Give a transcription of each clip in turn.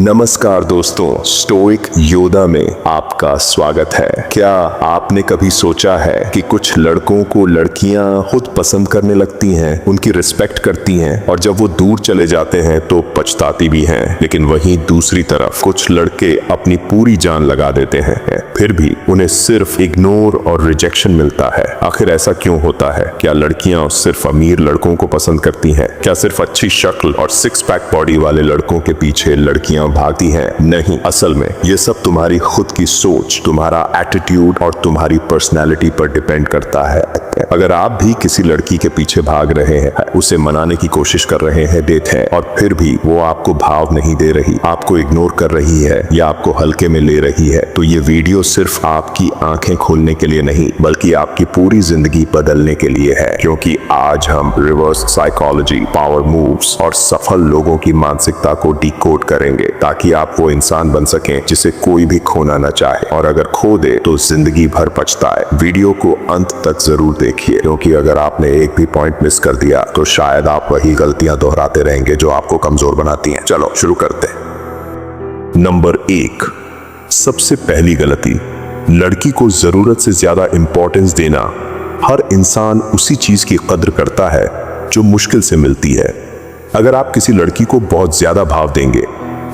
नमस्कार दोस्तों, stoic Yoda में आपका स्वागत है। क्या आपने कभी सोचा है कि कुछ लड़कों को लड़कियां खुद पसंद करने लगती हैं, उनकी रिस्पेक्ट करती हैं और जब वो दूर चले जाते हैं तो पछताती भी हैं। लेकिन वहीं दूसरी तरफ कुछ लड़के अपनी पूरी जान लगा देते हैं, फिर भी उन्हें सिर्फ इग्नोर और रिजेक्शन मिलता है। आखिर ऐसा क्यों होता है? क्या लड़कियां सिर्फ अमीर लड़कों को पसंद करती हैं? क्या सिर्फ अच्छी शक्ल और सिक्स पैक बॉडी वाले लड़कों के पीछे लड़कियां भागती हैं? नहीं, असल में ये सब तुम्हारी खुद की सोच, तुम्हारा एटीट्यूड और तुम्हारी पर्सनैलिटी पर डिपेंड करता है। अगर आप भी किसी लड़की के पीछे भाग रहे हैं, उसे मनाने की कोशिश कर रहे हैं, देते हैं और फिर भी वो आपको भाव नहीं दे रही, आपको इग्नोर कर रही है या आपको हल्के में ले रही है, तो ये वीडियो सिर्फ आपकी आंखें खोलने के लिए नहीं बल्कि आपकी पूरी जिंदगी बदलने के लिए है। क्योंकि आज हम रिवर्स साइकोलॉजी, पावर मूव्स और सफल लोगों की मानसिकता को डिकोड करेंगे ताकि आप वो इंसान बन सकें जिसे कोई भी खोना न चाहे, और अगर खो दे तो जिंदगी भर पछताए। वीडियो को अंत तक जरूर देखिए, क्योंकि अगर आपने एक भी पॉइंट मिस कर दिया तो शायद आप वही गलतियां दोहराते रहेंगे जो आपको कमजोर बनाती हैं। चलो शुरू करते हैं। नंबर 1, सबसे पहली गलती, लड़की को जरूरत से ज्यादा इंपॉर्टेंस देना। हर इंसान उसी चीज की कद्र करता है जो मुश्किल से मिलती है। अगर आप किसी लड़की को बहुत ज्यादा भाव देंगे,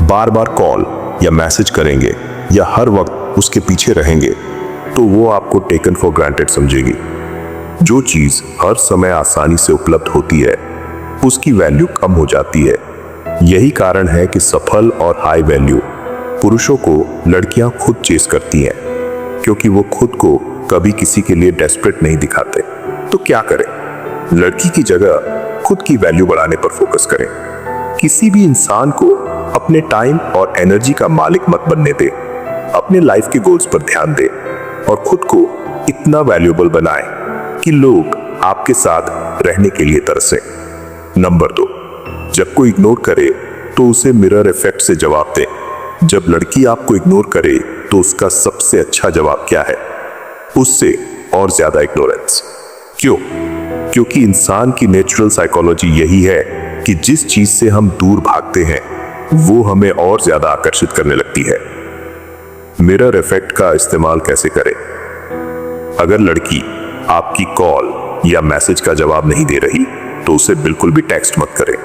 बार बार कॉल या मैसेज करेंगे या हर वक्त उसके पीछे रहेंगे, तो वो आपको टेकन फॉर ग्रांटेड समझेगी। जो चीज हर समय आसानी से उपलब्ध होती है उसकी वैल्यू कम हो जाती है। यही कारण है कि सफल और हाई वैल्यू पुरुषों को लड़कियां खुद चेस करती हैं, क्योंकि वो खुद को कभी किसी के लिए डेस्परेट नहीं दिखाते। तो क्या करें? लड़की की जगह खुद की वैल्यू बढ़ाने पर फोकस करें। किसी भी इंसान को अपने टाइम और एनर्जी का मालिक मत बनने दे। अपने लाइफ के गोल्स पर ध्यान दे और खुद को इतना वैल्यूएबल बनाए कि लोग आपके साथ रहने के लिए तरसे। नंबर 2, जब कोई इग्नोर करे तो उसे मिरर इफेक्ट से जवाब दे। जब लड़की आपको इग्नोर करे तो उसका सबसे अच्छा जवाब क्या है? उससे और ज्यादा इग्नोरेंस। क्यों? क्योंकि इंसान की नेचुरल साइकोलॉजी यही है कि जिस चीज से हम दूर भागते हैं वो हमें और ज्यादा आकर्षित करने लगती है। मिरर इफेक्ट का इस्तेमाल कैसे करें? अगर लड़की आपकी कॉल या मैसेज का जवाब नहीं दे रही तो उसे बिल्कुल भी टेक्स्ट मत करें।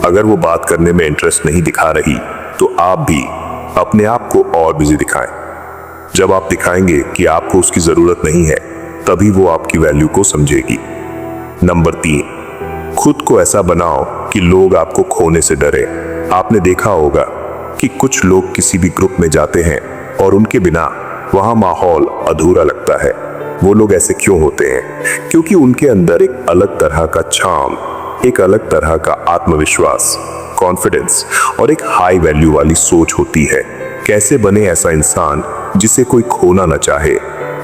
अगर वो बात करने में इंटरेस्ट नहीं दिखा रही तो आप भी अपने आप को और बिजी दिखाएं। जब आप दिखाएंगे कि आपको उसकी जरूरत नहीं है, तभी वो आपकी वैल्यू को समझेगी। नंबर 3, खुद को ऐसा बनाओ कि लोग आपको खोने से डरे। आपने देखा होगा कि कुछ लोग किसी भी ग्रुप में जाते हैं और उनके बिना वहां माहौल अधूरा लगता है। वो लोग ऐसे क्यों होते हैं? क्योंकि उनके अंदर एक अलग तरह का चार्म, एक अलग तरह का आत्मविश्वास, कॉन्फिडेंस और एक हाई वैल्यू वाली सोच होती है। कैसे बने ऐसा इंसान जिसे कोई खोना न चाहे?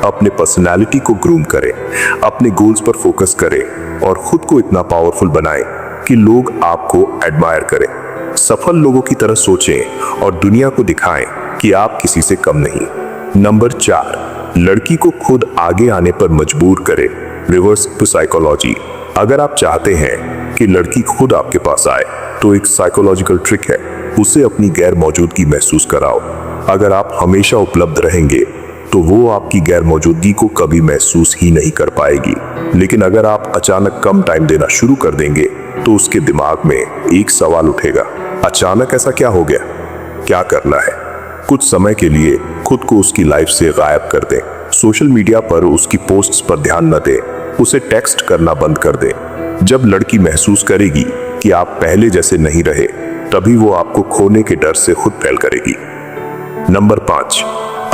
अपने पर्सनालिटी को ग्रूम करें, अपने गोल्स पर फोकस करें और खुद को इतना पावरफुल बनाएं कि लोग आपको एडमायर करें। सफल लोगों की तरह सोचें और दुनिया को दिखाएं कि आप किसी से कम नहीं। नंबर 4, लड़की को खुद आगे आने पर मजबूर करें। Reverse psychology. अगर आप चाहते हैं कि लड़की खुद आपके पास आए तो एक साइकोलॉजिकल ट्रिक है, उसे अपनी गैर मौजूदगी महसूस कराओ। अगर आप हमेशा उपलब्ध रहेंगे तो वो आपकी गैर मौजूदगी को कभी महसूस ही नहीं कर पाएगी। लेकिन अगर आप अचानक कम टाइम देना शुरू कर देंगे तो उसके दिमाग में एक सवाल उठेगा, अचानक ऐसा क्या हो गया? क्या करना है? कुछ समय के लिए खुद को उसकी लाइफ से गायब कर दें। सोशल मीडिया पर उसकी पोस्ट्स पर ध्यान न दें, उसे टेक्स्ट करना बंद कर दें। जब लड़की महसूस करेगी कि आप पहले जैसे नहीं रहे, तभी वो आपको खोने के डर से खुद फैल करेगी। नंबर 5,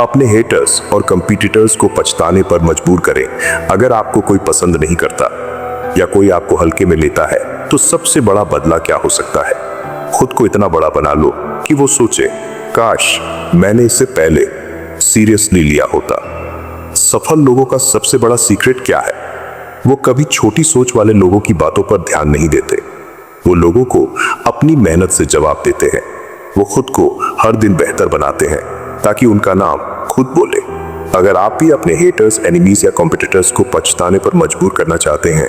अपने हेटर्स और कंपटीटर्स को पछताने पर मजबूर करें। अगर आपको कोई पसंद नहीं करता या कोई आपको हल्के में लेता है तो सबसे बड़ा बदला क्या हो सकता है? खुद को इतना बड़ा बना लो कि वो सोचे, काश मैंने इसे पहले सीरियसली लिया होता। सफल लोगों का सबसे बड़ा सीक्रेट क्या है? वो कभी छोटी सोच वाले लोगों की बातों पर ध्यान नहीं देते। वो लोगों को अपनी मेहनत से जवाब देते हैं। वो खुद को हर दिन बेहतर बनाते हैं ताकि उनका नाम खुद बोले। अगर आप भी अपने हेटर्स, एनिमीज या कॉम्पिटिटर्स को पछताने पर मजबूर करना चाहते हैं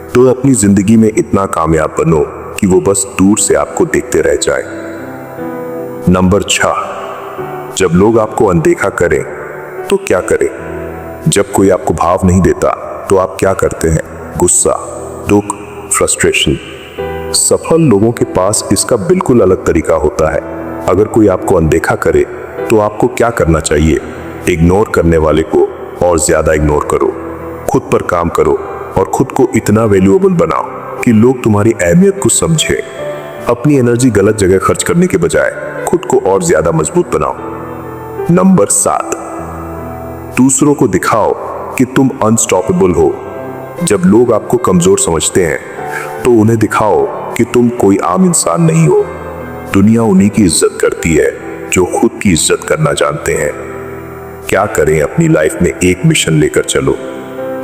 तो अपनी जिंदगी में इतना कामयाब बनो कि वो बस दूर से आपको देखते रह जाए। नंबर 6, जब लोग आपको अनदेखा करें तो क्या करें? जब कोई आपको भाव नहीं देता तो आप क्या करते हैं? गुस्सा, दुख, फ्रस्ट्रेशन। सफल लोगों के पास इसका बिल्कुल अलग तरीका होता है। अगर कोई आपको अनदेखा करे तो आपको क्या करना चाहिए? इग्नोर करने वाले को और ज्यादा इग्नोर करो। खुद पर काम करो और खुद को इतना वैल्यूएबल बनाओ कि लोग तुम्हारी अहमियत को समझे। अपनी एनर्जी गलत जगह खर्च करने के बजाय खुद को और ज्यादा मजबूत बनाओ। नंबर 7, दूसरों को दिखाओ कि तुम अनस्टॉपेबल हो। जब लोग आपको कमजोर समझते हैं तो उन्हें दिखाओ कि तुम कोई आम इंसान नहीं हो। दुनिया उन्हीं की इज्जत करती है जो खुद की इज्जत करना जानते हैं। क्या करें? अपनी लाइफ में एक मिशन लेकर चलो।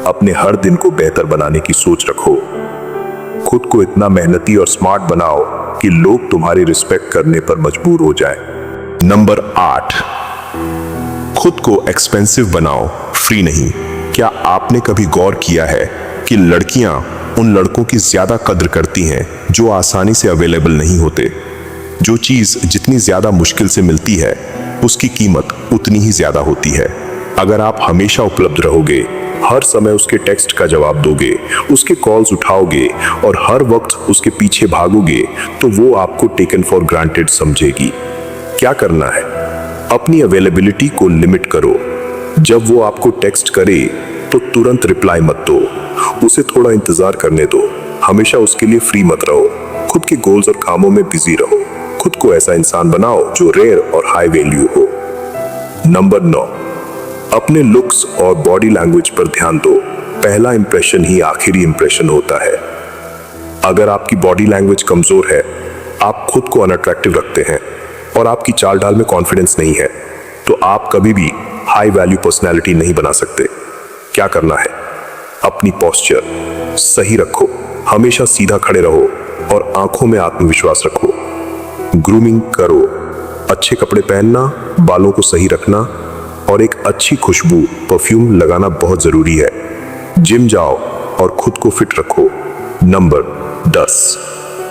अपने हर दिन को बेहतर बनाने की सोच रखो। खुद को इतना मेहनती और स्मार्ट बनाओ कि लोग तुम्हारी रिस्पेक्ट करने पर मजबूर हो जाएं। नंबर 8, खुद को एक्सपेंसिव बनाओ, फ्री नहीं। क्या आपने कभी गौर किया है कि लड़कियां उन लड़कों की ज्यादा कद्र करती हैं जो आसानी से अवेलेबल नहीं होते? जो चीज जितनी ज्यादा मुश्किल से मिलती है उसकी कीमत उतनी ही ज्यादा होती है। अगर आप हमेशा उपलब्ध रहोगे, हर समय उसके टेक्स्ट का जवाब दोगे, उसके कॉल्स उठाओगे और हर वक्त उसके पीछे भागोगे तो वो आपको टेकन फॉर ग्रांटेड समझेगी। क्या करना है? अपनी अवेलेबिलिटी को लिमिट करो। जब वो आपको टेक्स्ट करे तो तुरंत रिप्लाई मत दो, उसे थोड़ा इंतजार करने दो। हमेशा उसके लिए फ्री मत रहो। खुद के गोल्स और कामों में बिजी रहो। खुद को ऐसा इंसान बनाओ जो रेयर और हाई वैल्यू हो। नंबर 9, अपने लुक्स और बॉडी लैंग्वेज पर ध्यान दो। पहला इंप्रेशन ही आखिरी इंप्रेशन होता है। अगर आपकी बॉडी लैंग्वेज कमजोर है, आप खुद को अनअट्रैक्टिव रखते हैं और आपकी चाल ढाल में कॉन्फिडेंस नहीं है, तो आप कभी भी हाई वैल्यू पर्सनैलिटी नहीं बना सकते। क्या करना है? अपनी पोस्चर सही रखो, हमेशा सीधा खड़े रहो और आंखों में आत्मविश्वास रखो। ग्रूमिंग करो, अच्छे कपड़े पहनना, बालों को सही रखना और एक अच्छी खुशबू परफ्यूम लगाना बहुत जरूरी है। जिम जाओ और खुद को फिट रखो। नंबर 10,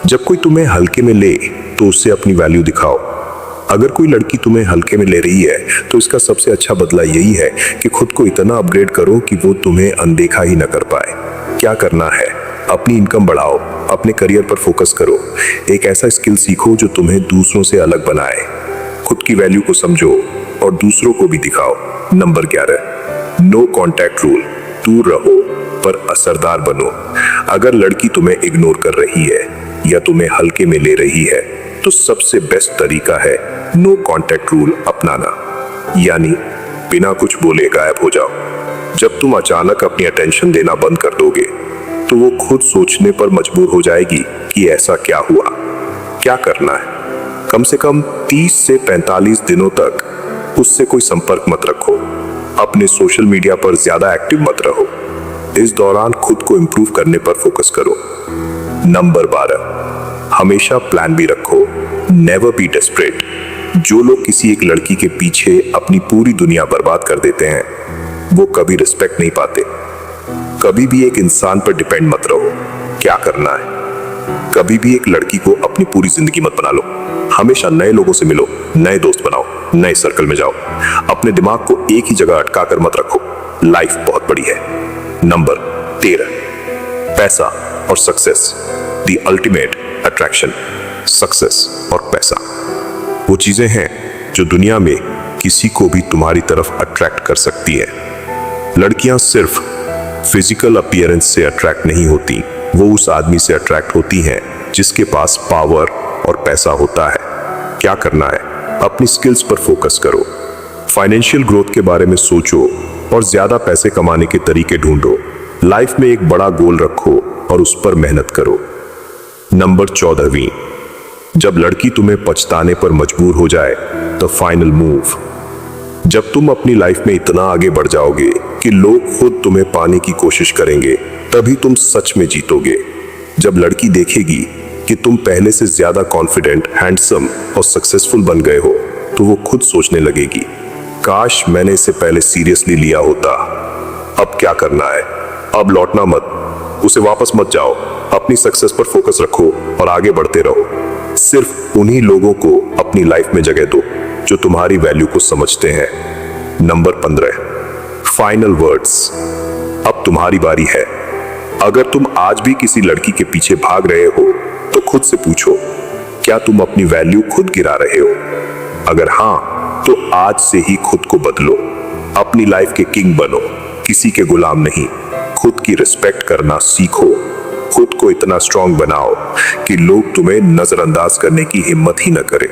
जब कोई तुम्हें हल्के में ले तो उससे अपनी वैल्यू दिखाओ। अगर कोई लड़की तुम्हें हल्के में ले रही है तो इसका सबसे अच्छा बदला यही है कि खुद को इतना अपग्रेड करो कि वो तुम्हें अनदेखा ही न कर पाए। क्या करना है? अपनी इनकम बढ़ाओ, अपने करियर पर फोकस करो। एक ऐसा स्किल सीखो जो तुम्हें दूसरों से अलग बनाए। खुद की वैल्यू को समझो और दूसरों को भी दिखाओ। Number 11, no contact rule. दूर रहो पर असरदार बनो। अगर लड़की तुम्हें इग्नोर कर रही है या तुम्हें हल्के में ले रही है तो सबसे बेस्ट तरीका है नो कॉन्टैक्ट रूल अपनाना, यानी बिना कुछ बोले गायब हो जाओ। जब तुम अचानक अपनी अटेंशन देना बंद कर दोगे तो वो खुद सोचने पर मजबूर हो जाएगी कि ऐसा क्या हुआ। क्या करना है? कम से कम 30 से 45 दिनों तक उससे कोई संपर्क मत रखो। अपने सोशल मीडिया पर ज्यादा एक्टिव मत रहो। इस दौरान खुद को इंप्रूव करने पर फोकस करो। नंबर 12, हमेशा प्लान भी रखो। Never be desperate. जो लोग किसी एक लड़की के पीछे अपनी पूरी दुनिया बर्बाद कर देते हैं वो कभी रिस्पेक्ट नहीं पाते। कभी भी एक इंसान पर डिपेंड मत रहो। क्या करना है? कभी भी एक लड़की को अपनी पूरी जिंदगी मत बना लो। हमेशा नए लोगों से मिलो, नए दोस्त बनाओ, नए सर्कल में जाओ। अपने दिमाग को एक ही जगह अटका कर मत रखो। लाइफ बहुत बड़ी है। नंबर 13, पैसा और success. The ultimate attraction. Success और पैसा वो चीजें हैं जो दुनिया में किसी को भी तुम्हारी तरफ अट्रैक्ट कर सकती है। लड़कियां सिर्फ फिजिकल अपीयरेंस से अट्रैक्ट नहीं होती, वो उस आदमी से अट्रैक्ट होती हैं जिसके पास पावर और पैसा होता है। क्या करना है? अपनी स्किल्स पर फोकस करो। फाइनेंशियल ग्रोथ के बारे में सोचो और ज्यादा पैसे कमाने के तरीके ढूंढो। लाइफ में एक बड़ा गोल रखो और उस पर मेहनत करो। नंबर 14, जब लड़की तुम्हें पछताने पर मजबूर हो जाए तो फाइनल मूव। जब तुम अपनी लाइफ में इतना आगे बढ़ जाओगे कि लोग खुद तुम्हें पाने की कोशिश करेंगे, तभी तुम सच में जीतोगे। जब लड़की देखेगी कि तुम पहले से ज्यादा कॉन्फिडेंट, हैंडसम और सक्सेसफुल बन गए हो तो वो खुद सोचने लगेगी, काश मैंने इसे पहले सीरियसली लिया होता। अब क्या करना है? अब लौटना मत, उसे वापस मत जाओ। अपनी सक्सेस पर फोकस रखो और आगे बढ़ते रहो। सिर्फ उन्हीं लोगों को अपनी लाइफ में जगह दो जो तुम्हारी वैल्यू को समझते हैं। Number 15, final words. अब तुम्हारी बारी है। अगर तुम आज भी किसी लड़की के पीछे भाग रहे हो तो खुद से पूछो, क्या तुम अपनी वैल्यू खुद गिरा रहे हो? अगर हाँ, तो आज से ही खुद को बदलो। अपनी लाइफ के किंग बनो, किसी के गुलाम नहीं। खुद की रिस्पेक्ट करना सीखो। खुद को इतना स्ट्रांग बनाओ कि लोग तुम्हें नजरअंदाज करने की हिम्मत ही न करें।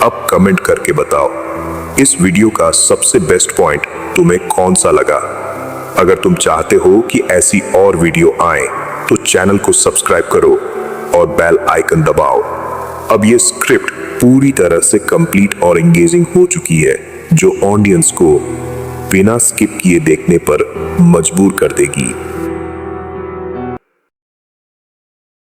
अब कमेंट करके बताओ, इस वीडियो का सबसे बेस्ट पॉइंट तुम्हें कौन सा लगा? अगर तुम चाहते हो कि ऐसी और वीडियो आए तो चैनल को सब्सक्राइब करो और बेल आइकन दबाओ। अब ये स्क्रिप्ट पूरी तरह से कंप्लीट और एंगेजिंग हो चुकी है, जो ऑडियंस को बिना स्किप किए देखने पर मजबूर कर देगी।